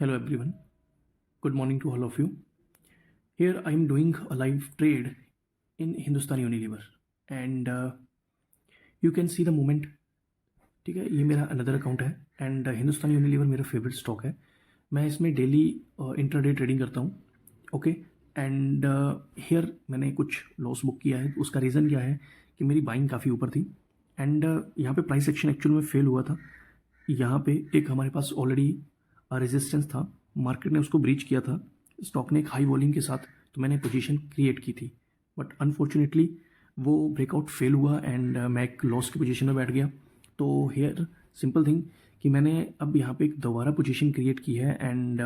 Hello everyone. Good morning to all of you. Here I am doing a live trade in Hindustan Unilever and you can see the movement. ठीक है, ये मेरा another account है and Hindustan Unilever मेरा favourite stock है. मैं इसमें daily intraday trading करता हूँ. ओके एंड हियर मैंने कुछ लॉस बुक किया है. उसका रीज़न क्या है कि मेरी बाइंग काफ़ी ऊपर थी एंड यहाँ पे प्राइस एक्शन एक्चुअल में फेल हुआ था. यहाँ पे एक हमारे पास ऑलरेडी रेजिस्टेंस था, मार्केट ने उसको ब्रीच किया था स्टॉक ने एक हाई वॉल्यूम के साथ, तो मैंने पोजीशन क्रिएट की थी. बट अनफॉर्चुनेटली वो ब्रेकआउट फेल हुआ एंड मैं एक लॉस की पोजीशन में बैठ गया. तो हेयर सिंपल थिंग कि मैंने अब यहाँ पे एक दोबारा पोजीशन क्रिएट की है एंड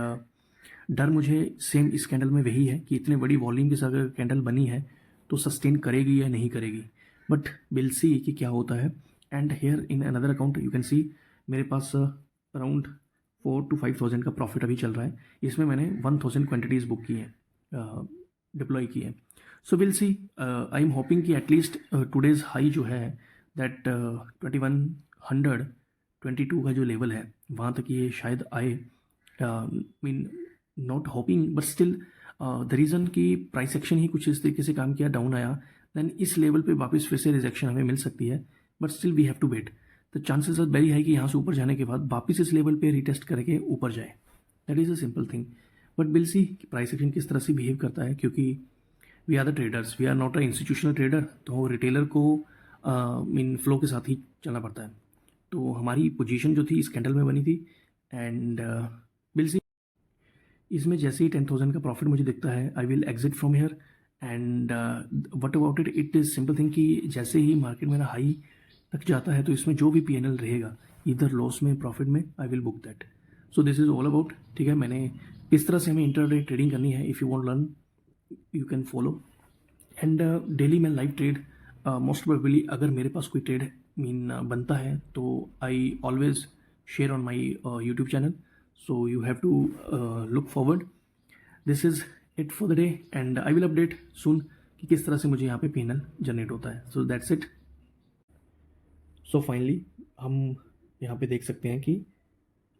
डर मुझे सेम इस कैंडल में वही है कि इतने बड़ी वॉल्यूम के साथ अगर कैंडल बनी है तो सस्टेन करेगी या नहीं करेगी. बट विल सी कि क्या होता है. And here in another account you can सी मेरे पास अराउंड 4,000 to 5,000 का प्रॉफिट अभी चल रहा है. इसमें मैंने 1,000 क्वान्टिटीज़ बुक की हैं, डिप्लॉय की है. So will see. I am hoping कि एटलीस्ट टुडेज़ हाई जो है दैट 2122 का जो लेवल है वहाँ तक ये शायद आए. Mean not hopping but still the reason कि प्राइस एक्शन ही कुछ इस तरीके से काम किया, डाउन आया, देन इस लेवल पे वापस फिर से रिजेक्शन हमें मिल सकती है. But still we have to wait. The chances are very high कि यहाँ से ऊपर जाने के बाद वापस इस लेवल पे रिटेस्ट करके ऊपर जाए. That is a simple thing. But will see कि प्राइस एक्शन किस तरह से बिहेव करता है, क्योंकि we are the traders, we are not a institutional trader. तो रिटेलर को मीन फ्लो के साथ ही चलना पड़ता है. तो हमारी पोजीशन जो थी इस कैंडल में बनी थी एंड विल सी. इसमें जैसे ही 10,000 का प्रॉफिट मुझे दिखता है I will exit from here and what about it. It is simple thing कि जैसे ही मार्केट मेरा हाई तक जाता है तो इसमें जो भी पीएनएल रहेगा इधर लॉस में प्रॉफिट में I will book that. So this is all about. ठीक है, मैंने किस तरह से हमें इंटरडे ट्रेडिंग करनी है. If you want learn you can follow and daily मैं लाइव ट्रेड मोस्ट प्रोबेबली अगर मेरे पास कोई ट्रेड मीन बनता है तो I always share on my YouTube channel. So you have to look forward. This is it for the day and I will update soon कि किस तरह से मुझे यहाँ पे पीएनएल जनरेट होता है. So that's it. So finally हम यहाँ पे देख सकते हैं कि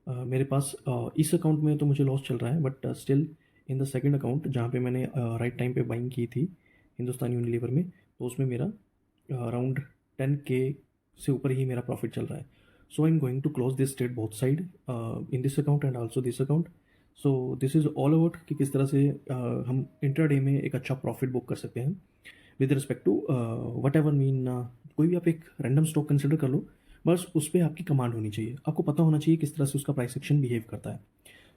मेरे पास इस अकाउंट में तो मुझे लॉस चल रहा है, but still in the second account जहाँ पे मैंने राइट टाइम पे बाइंग की थी हिंदुस्तान यूनिलीवर में, तो उसमें मेरा अराउंड 10K से ऊपर ही मेरा प्रॉफिट चल रहा है. So I am going to close this trade both side in this account and also this account. So this is all about कि किस तरह से हम इंट्राडे में एक अच्छा प्रॉफिट बुक कर सकते हैं with respect to whatever mean. कोई भी आप एक रैंडम स्टॉक कंसिडर कर लो, बस उस पर आपकी कमांड होनी चाहिए. आपको पता होना चाहिए किस तरह से उसका प्राइस एक्शन बिहेव करता है.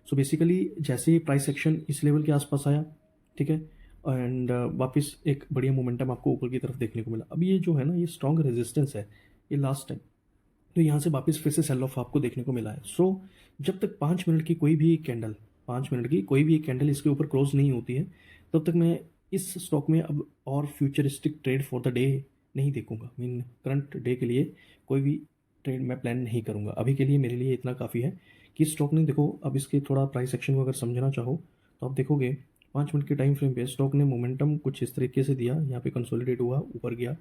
सो बेसिकली जैसे ही प्राइस एक्शन इस लेवल के आसपास आया, ठीक है, एंड वापस एक बढ़िया मोमेंटम आपको ऊपर की तरफ देखने को मिला. अब ये जो है ना, ये स्ट्रॉन्ग रेजिस्टेंस है ये लास्ट टाइम, तो यहाँ से वापस फिर से सेल ऑफ आपको देखने को मिला है. सो जब तक 5 मिनट की कोई भी कैंडल 5 मिनट की कोई भी एक कैंडल इसके ऊपर क्लोज नहीं होती है, तब तक मैं इस स्टॉक में अब और futuristic trade for the day नहीं देखूंगा. मीन करंट डे के लिए कोई भी ट्रेड मैं प्लान नहीं करूंगा. अभी के लिए मेरे लिए इतना काफ़ी है कि स्टॉक ने देखो, अब इसके थोड़ा प्राइस एक्शन को अगर समझना चाहो तो आप देखोगे 5 मिनट के टाइम फ्रेम पे स्टॉक ने मोमेंटम कुछ इस तरीके से दिया. यहाँ पे कंसोलिडेट हुआ, ऊपर गया,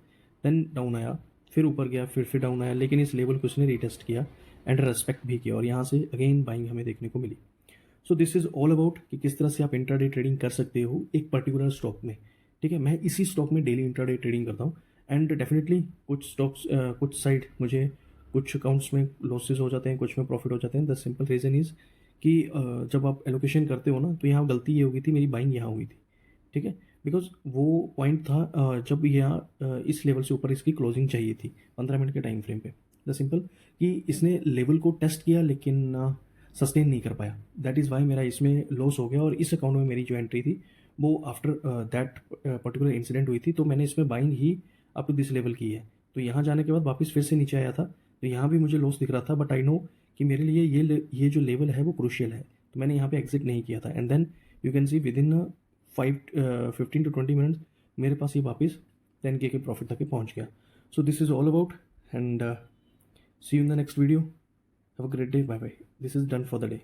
देन डाउन आया, फिर ऊपर गया, फिर डाउन आया, लेकिन इस लेवल को उसने रिटेस्ट किया एंड रेस्पेक्ट भी किया और यहाँ से अगेन बाइंग हमें देखने को मिली. So this is all about कि किस तरह से आप इंट्राडे ट्रेडिंग कर सकते हो एक पर्टिकुलर स्टॉक में. ठीक है, मैं इसी स्टॉक में डेली इंट्राडे ट्रेडिंग करता हूँ एंड डेफिनेटली कुछ स्टॉक्स कुछ साइड मुझे कुछ अकाउंट्स में लॉसेज हो जाते हैं, कुछ में प्रॉफिट हो जाते हैं. द सिंपल रीज़न इज़ कि जब आप एलोकेशन करते हो ना, तो यहाँ गलती ये होगी थी, मेरी बाइंग यहाँ हुई थी. ठीक है, बिकॉज वो पॉइंट था जब यहाँ इस लेवल से ऊपर इसकी क्लोजिंग चाहिए थी 15 मिनट के टाइम फ्रेम पे. द सिंपल कि इसने लेवल को टेस्ट किया लेकिन सस्टेन नहीं कर पाया. दैट इज़ वाई मेरा इसमें लॉस हो गया. और इस अकाउंट में मेरी जो एंट्री थी वो आफ्टर दैट पर्टिकुलर इंसिडेंट हुई थी, तो मैंने इसमें बाइंग ही अप टू दिस लेवल की है. तो यहाँ जाने के बाद वापस फिर से नीचे आया था, तो यहाँ भी मुझे लॉस दिख रहा था, बट आई नो कि मेरे लिए ये जो लेवल है वो क्रूशियल है, तो मैंने यहाँ पे एग्जिट नहीं किया था. And then you can see within 15 to 20 minutes मेरे पास ये वापस 10K के प्रॉफिट तक पहुँच गया. So this is all about and see you in the next video. Have a great day. Bye bye. This is done for the day.